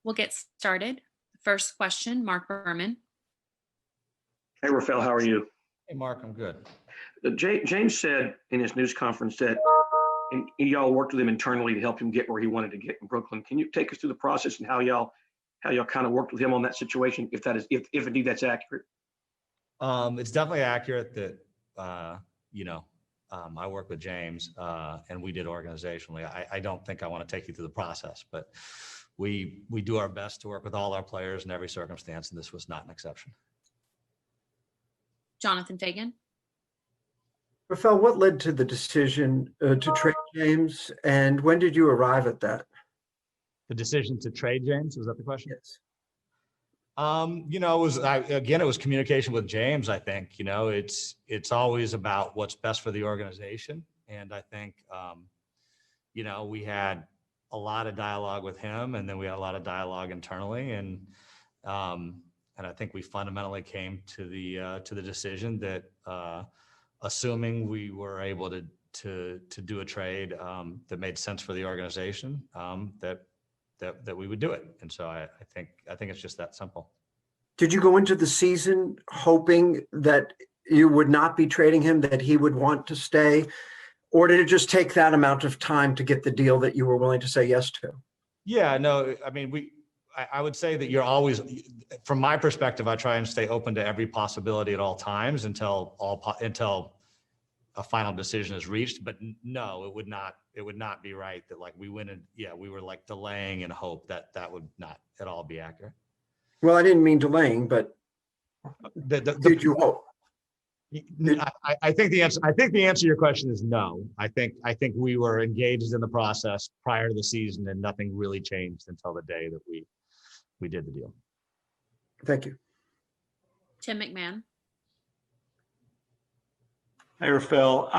We'll get started. First question, Mark Berman. Hey, Rafael, how are you? Hey, Mark, I'm good. James said in his news conference that y'all worked with him internally to help him get where he wanted to get in Brooklyn. Can you take us through the process and how y'all kind of worked with him on that situation, if indeed that's accurate? It's definitely accurate that I work with James and we did organizationally. I don't think I want to take you through the process, but we do our best to work with all our players in every circumstance, and this was not an exception. Jonathan Fagan. Rafael, what led to the decision to trade James, and when did you arrive at that? The decision to trade James, was that the question? Yes. It was communication with James. I think, it's always about what's best for the organization. And I think, we had a lot of dialogue with him, and then we had a lot of dialogue internally. And I think we fundamentally came to the decision that, assuming we were able to do a trade that made sense for the organization, that we would do it. And so I think it's just that simple. Did you go into the season hoping that you would not be trading him, that he would want to stay, or did it just take that amount of time to get the deal that you were willing to say yes to? Yeah, no, I mean, I would say that you're always, from my perspective, I try and stay open to every possibility at all times until a final decision is reached. But no, it would not be right that we went and we were delaying in hope. That would not at all be accurate. Well, I didn't mean delaying, but did you hope? I think the answer to your question is no. I think we were engaged in the process prior to the season, and nothing really changed until the day that we did the deal. Thank you. Tim McMahon. Hey, Rafael.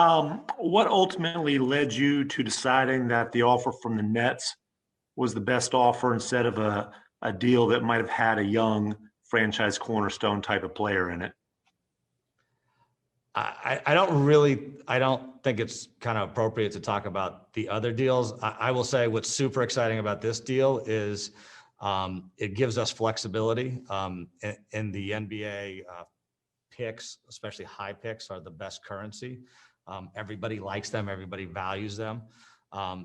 What ultimately led you to deciding that the offer from the Nets was the best offer instead of a deal that might have had a young franchise cornerstone type of player in it? I don't think it's kind of appropriate to talk about the other deals. I will say what's super exciting about this deal is it gives us flexibility in the NBA. Picks, especially high picks, are the best currency. Everybody likes them. Everybody values them.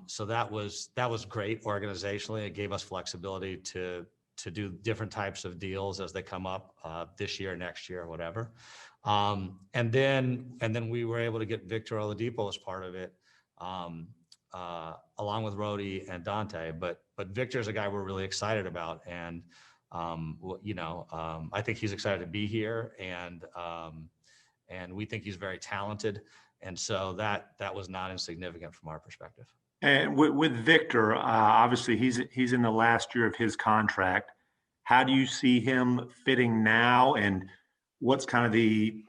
So that was great organizationally. It gave us flexibility to do different types of deals as they come up this year, next year, whatever. And then we were able to get Victor Oladipo as part of it, along with Rhodey and Dante. But Victor's a guy we're really excited about, and I think he's excited to be here, and we think he's very talented, and so that was not insignificant from our perspective. And with Victor, obviously he's in the last year of his contract. How do you see him fitting now, and what's kind of the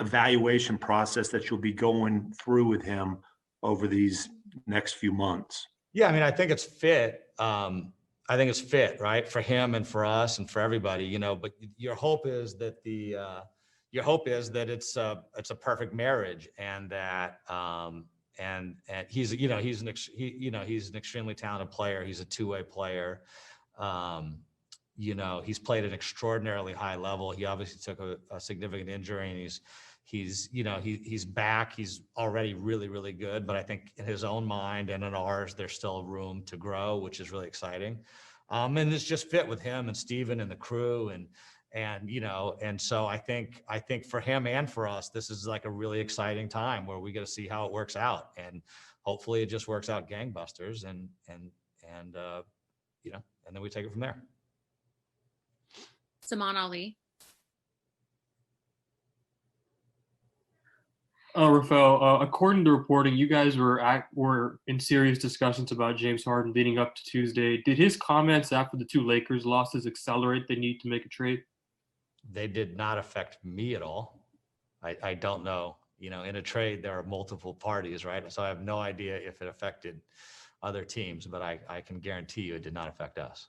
evaluation process that you'll be going through with him over these next few months? Yeah, I mean, I think it's fit. I think it's fit, right, for him and for us and for everybody, But your hope is that it's a perfect marriage, and that and he's an extremely talented player. He's a two-way player. He's played at an extraordinarily high level. He obviously took a significant injury, and he's back. He's already really, really good, but I think in his own mind and in ours, there's still room to grow, which is really exciting. And it's just fit with him and Steven and the crew, and so I think for him and for us, this is like a really exciting time where we get to see how it works out, and hopefully it just works out gangbusters, and then we take it from there. Saman Ali. Rafael, according to reporting, you guys were in serious discussions about James Harden leading up to Tuesday. Did his comments after the two Lakers losses accelerate the need to make a trade? They did not affect me at all. I don't know. In a trade, there are multiple parties, right? So I have no idea if it affected other teams, but I can guarantee you it did not affect us.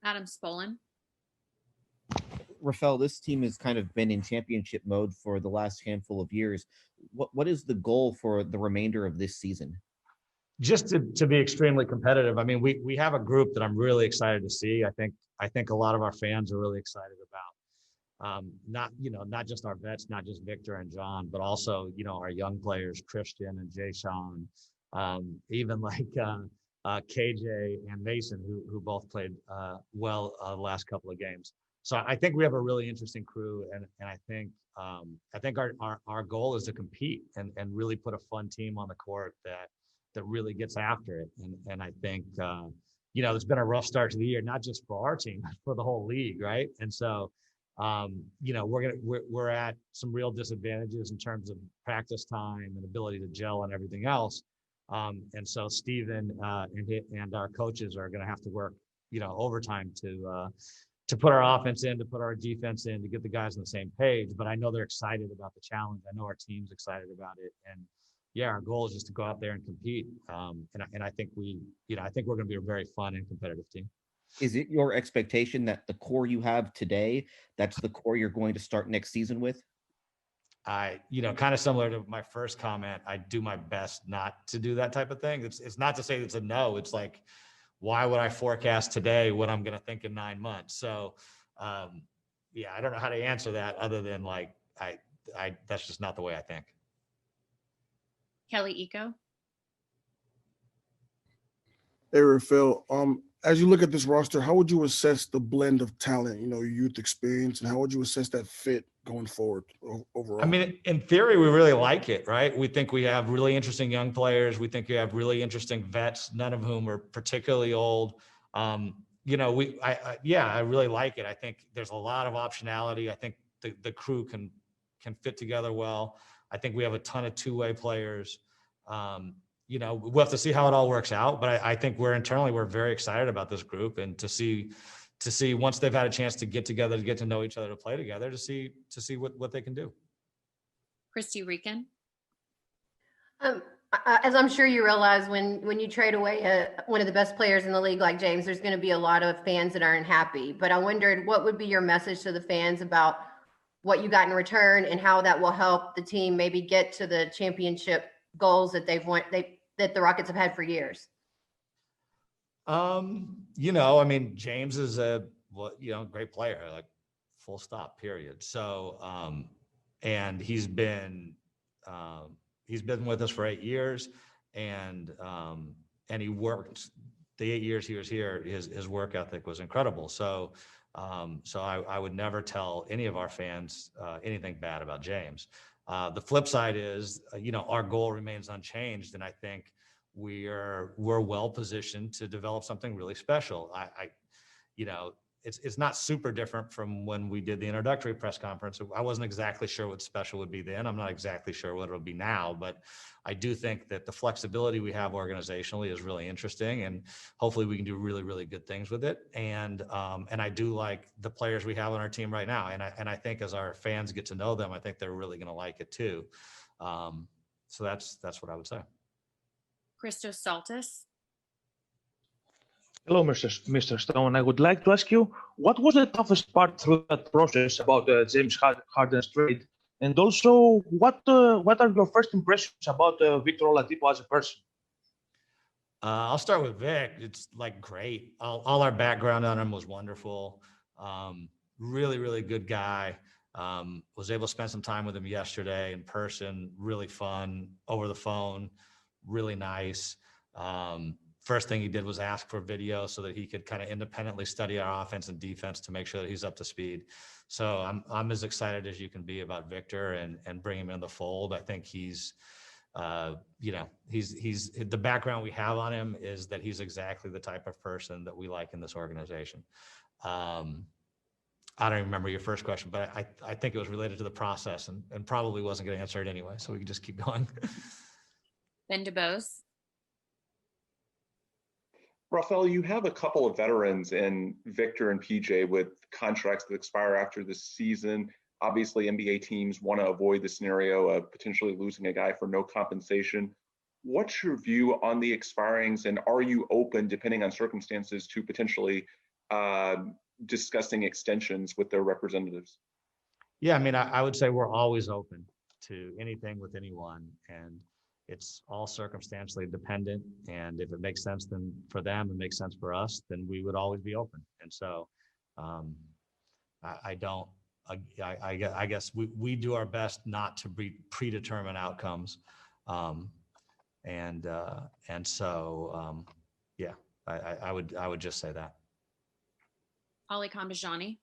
Adam Spolin. Rafael, this team has kind of been in championship mode for the last handful of years. What is the goal for the remainder of this season? just to be extremely competitive. I mean, we have a group that I'm really excited to see. I think a lot of our fans are really excited about. Not just our vets, not just Victor and John, but also, our young players, Christian and Jay Sean, even like KJ and Mason, who both played well the last couple of games. So I think we have a really interesting crew, and I think our goal is to compete and really put a fun team on the court that really gets after it. And I think it's been a rough start to the year, not just for our team, but for the whole league, right? And so we're at some real disadvantages in terms of practice time and ability to gel and everything else. And so Steven and our coaches are going to have to work, overtime to put our offense in, to put our defense in, to get the guys on the same page. But I know they're excited about the challenge. I know our team's excited about it. And yeah, our goal is just to go out there and compete. And I think I think we're going to be a very fun and competitive team. Is it your expectation that the core you have today, that's the core you're going to start next season with? Kind of similar to my first comment, I do my best not to do that type of thing. It's not to say it's a no. It's like, why would I forecast today what I'm going to think in 9 months? So, I don't know how to answer that other than like, that's just not the way I think. Kelly Eco. Hey, Rafael, as you look at this roster, how would you assess the blend of talent, your youth experience, and how would you assess that fit going forward overall? I mean, in theory, we really like it, right? We think we have really interesting young players. We think we have really interesting vets, none of whom are particularly old. I really like it. I think there's a lot of optionality. I think the crew can fit together well. I think we have a ton of two-way players. We'll have to see how it all works out, but I think we're very excited about this group, and to see once they've had a chance to get together, to get to know each other, to play together, to see what they can do. Christy Rican. As I'm sure you realize, when you trade away one of the best players in the league like James, there's going to be a lot of fans that aren't happy. But I wondered, what would be your message to the fans about what you got in return and how that will help the team maybe get to the championship goals that that the Rockets have had for years? James is a great player, like full stop, period. So, and he's been with us for 8 years, and he worked the 8 years he was here. His work ethic was incredible. So I would never tell any of our fans anything bad about James. The flip side is, our goal remains unchanged, and I think we're well positioned to develop something really special. It's not super different from when we did the introductory press conference. I wasn't exactly sure what special would be then. I'm not exactly sure what it'll be now, but I do think that the flexibility we have organizationally is really interesting, and hopefully we can do really, really good things with it. And I do like the players we have on our team right now. And I think as our fans get to know them, I think they're really going to like it too. So that's what I would say. Christos Saltis. Hello, Mr. Stone. I would like to ask you, what was the toughest part through that process about James Harden's trade? And also, what are your first impressions about Victor Oladipo as a person? I'll start with Vic. It's like great. All our background on him was wonderful. Really, really good guy. Was able to spend some time with him yesterday in person. Really fun. Over the phone, really nice. First thing he did was ask for video so that he could kind of independently study our offense and defense to make sure that he's up to speed. So I'm as excited as you can be about Victor and bring him in the fold. I think he's the background we have on him is that he's exactly the type of person that we like in this organization. I don't even remember your first question, but I think it was related to the process and probably wasn't going to answer it anyway. So we can just keep going. Ben DeBose. Rafael, you have a couple of veterans in Victor and PJ with contracts that expire after this season. Obviously, NBA teams want to avoid the scenario of potentially losing a guy for no compensation. What's your view on the expirings, and are you open, depending on circumstances, to potentially discussing extensions with their representatives? Yeah, I mean, I would say we're always open to anything with anyone. And it's all circumstantially dependent. And if it makes sense then for them, it makes sense for us, then we would always be open. And so I don't, I guess we do our best not to predetermine outcomes. And so, yeah, I would just say that. Ali Kambajani.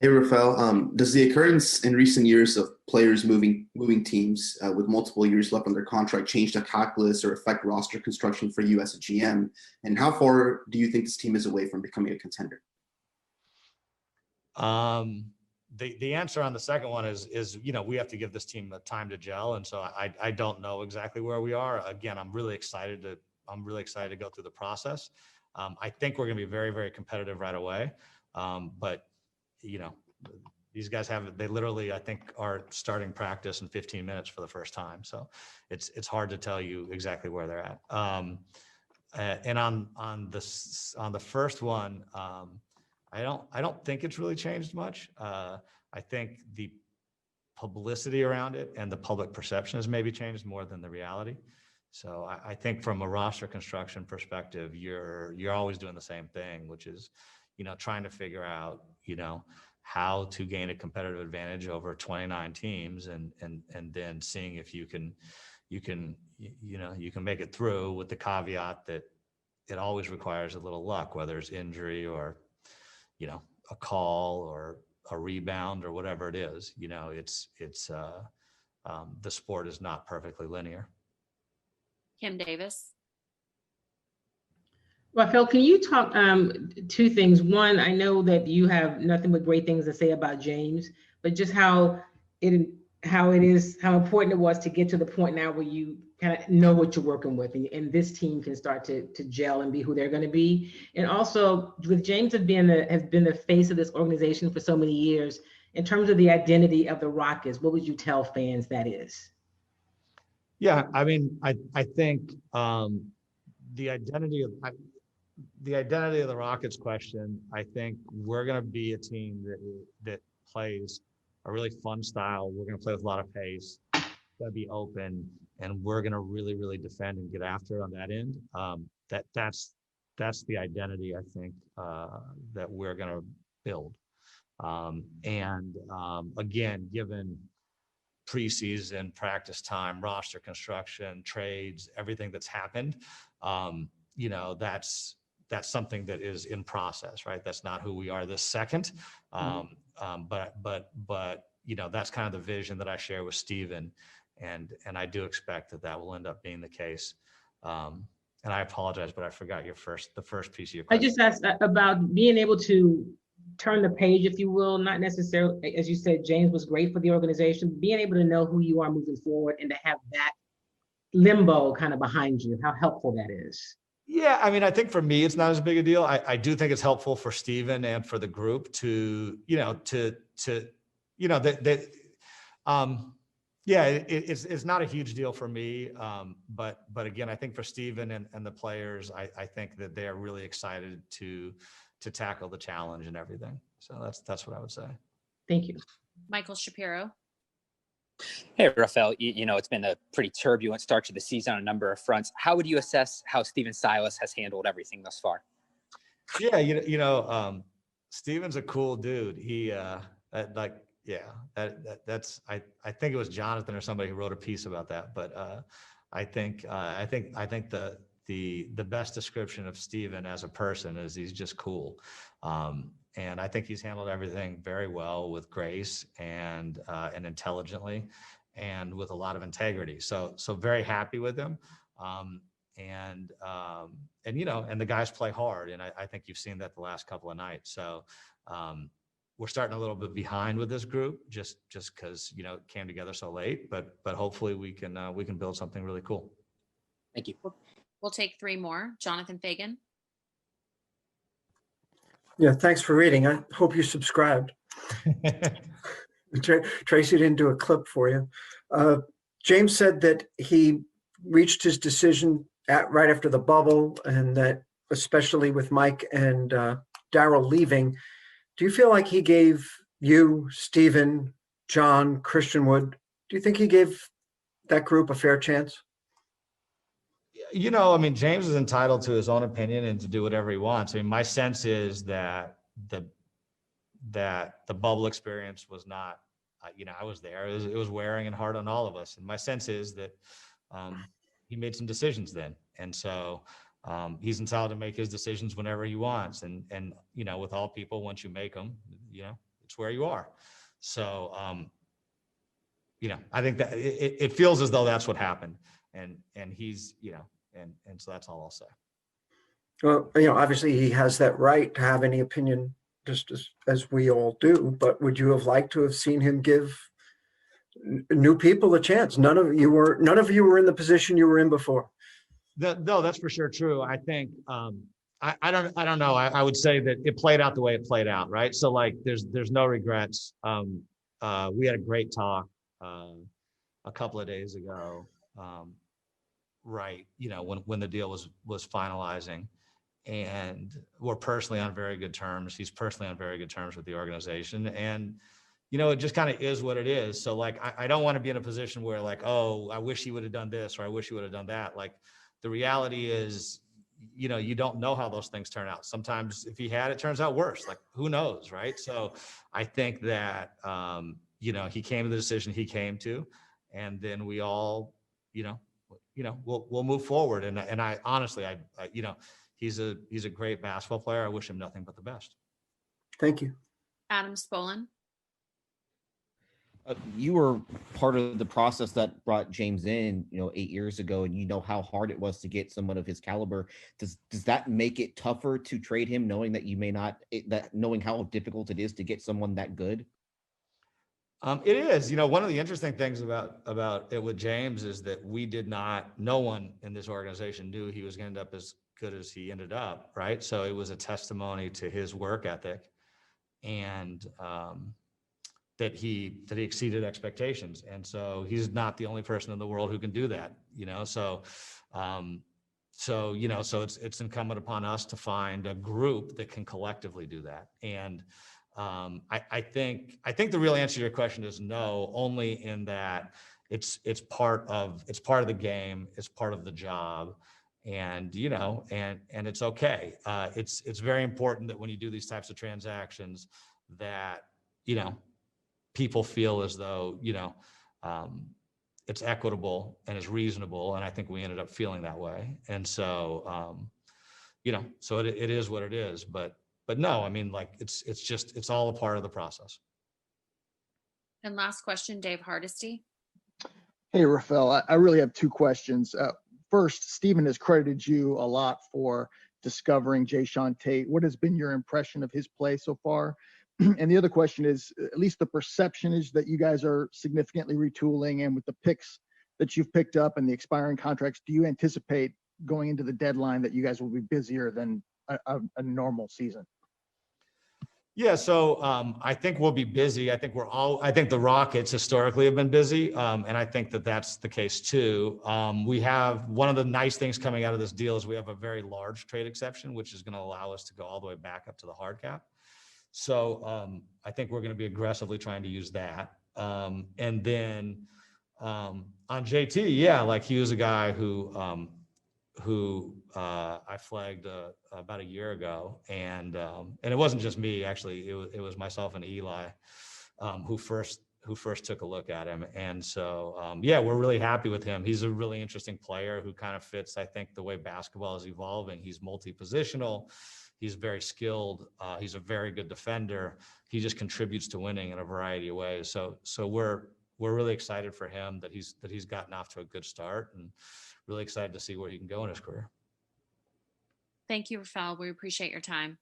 Hey, Rafael. Does the occurrence in recent years of players moving teams with multiple years left on their contract change the calculus or affect roster construction for you as a GM? And how far do you think this team is away from becoming a contender? The answer on the second one is we have to give this team time to gel, and so I don't know exactly where we are. Again, I'm really excited to go through the process. I think we're going to be very, very competitive right away, but these guys they literally, I think, are starting practice in 15 minutes for the first time. So it's hard to tell you exactly where they're at. And on the first one, I don't think it's really changed much. I think the publicity around it and the public perception has maybe changed more than the reality. So I think from a roster construction perspective, you're always doing the same thing, which is, trying to figure out, how to gain a competitive advantage over 29 teams and then seeing if you can make it through, with the caveat that it always requires a little luck, whether it's injury or, a call or a rebound or whatever it is. The sport is not perfectly linear. Kim Davis. Rafael, can you talk two things? One, I know that you have nothing but great things to say about James, but just how important it was to get to the point now where you kind of know what you're working with, and this team can start to gel and be who they're going to be. And also, with James has been the face of this organization for so many years, in terms of the identity of the Rockets, what would you tell fans that is? Yeah, I mean, I think the identity of the Rockets question, I think we're going to be a team that plays a really fun style. We're going to play with a lot of pace, going to be open, and we're going to really, really defend and get after it on that end. That's the identity, I think, that we're going to build. Again, given preseason, practice time, roster construction, trades, everything that's happened, that's something that is in process, right? That's not who we are this second. But that's kind of the vision that I share with Steven, and I do expect that will end up being the case. And I apologize, but I forgot the first piece of your question. I just asked about being able to turn the page, if you will, not necessarily, as you said, James was great for the organization, being able to know who you are moving forward and to have that limbo kind of behind you, how helpful that is. Yeah, I mean, I think for me, it's not as big a deal. I do think it's helpful for Steven and for the group to, it's not a huge deal for me. But again, I think for Steven and the players, I think that they are really excited to tackle the challenge and everything. So that's what I would say. Thank you. Michael Shapiro. Hey, Rafael, it's been a pretty turbulent start to the season on a number of fronts. How would you assess how Stephen Silas has handled everything thus far? Yeah, Steven's a cool dude. He that's I think it was Jonathan or somebody who wrote a piece about that. But I think the best description of Steven as a person is he's just cool. And I think he's handled everything very well, with grace and intelligently, and with a lot of integrity. So very happy with him. And the guys play hard, and I think you've seen that the last couple of nights. So we're starting a little bit behind with this group, just because it came together so late. But hopefully we can build something really cool. Thank you. We'll take three more. Jonathan Fagan. Yeah, thanks for reading. I hope you subscribed. Tracy didn't do a clip for you. James said that he reached his decision right after the bubble, and that especially with Mike and Daryl leaving, do you feel like he gave you, Stephen, John, Christian Wood, do you think he gave that group a fair chance? You know, I mean, James is entitled to his own opinion and to do whatever he wants. I mean, my sense is that the bubble experience was not, you know, I was there. It was wearing and hard on all of us. And my sense is that he made some decisions then. And so he's entitled to make his decisions whenever he wants. And you know, with all people, once you make them, you know, it's where you are. So, you know, I think that it feels as though that's what happened. And he's, you know, and so that's all I'll say. Well, you know, obviously he has that right to have any opinion, just as we all do. But would you have liked to have seen him give new people a chance? None of you were in the position you were in before. No, that's for sure true. I think I don't know. I would say that it played out the way it played out, right? So like there's no regrets. We had a great talk a couple of days ago. Right, you know, when the deal was finalizing, and we're personally on very good terms. He's personally on very good terms with the organization, and you know, it just kind of is what it is. So like, I don't want to be in a position where like, oh, I wish he would have done this or I wish he would have done that. Like, the reality is, you know, you don't know how those things turn out. Sometimes if he had, it turns out worse. Like, who knows, right? So I think that you know, he came to the decision he came to, and then we all, you know, we'll move forward. And I honestly, I you know, he's a great basketball player. I wish him nothing but the best. Thank you. Adam Spolin. You were part of the process that brought James in, you know, 8 years ago, and you know how hard it was to get someone of his caliber. Does that make it tougher to trade him, knowing that you may not, knowing how difficult it is to get someone that good? It is. You know, one of the interesting things about it with James is that no one in this organization knew he was going to end up as good as he ended up, right? So it was a testimony to his work ethic, and that he exceeded expectations. And so he's not the only person in the world who can do that, you know? So you know, so it's incumbent upon us to find a group that can collectively do that. And I think the real answer to your question is no, only in that it's part of the game, it's part of the job. And, you know, and it's okay. It's very important that when you do these types of transactions that, you know, people feel as though, you know, it's equitable and is reasonable. And I think we ended up feeling that way. And so, you know, so it is what it is, but no, I mean, like, it's all a part of the process. And last question, Dave Hardesty. Hey, Rafael, I really have two questions. First, Stephen has credited you a lot for discovering Jayshawn Tate. What has been your impression of his play so far? And the other question is, at least the perception is that you guys are significantly retooling, and with the picks that you've picked up and the expiring contracts, do you anticipate going into the deadline that you guys will be busier than a normal season? Yeah, so I think we'll be busy. I think the Rockets historically have been busy, and I think that that's the case too. We have one of the nice things coming out of this deal is we have a very large trade exception, which is going to allow us to go all the way back up to the hard cap. So I think we're going to be aggressively trying to use that. And then on JT, yeah, like he was a guy who I flagged about a year ago, and it wasn't just me, actually. It was myself and Eli who first took a look at him. And so yeah, we're really happy with him. He's a really interesting player who kind of fits, I think, the way basketball is evolving. He's multi-positional. He's very skilled. He's a very good defender. He just contributes to winning in a variety of ways. So we're really excited for him that he's gotten off to a good start, and really excited to see where he can go in his career. Thank you, Rafael. We appreciate your time.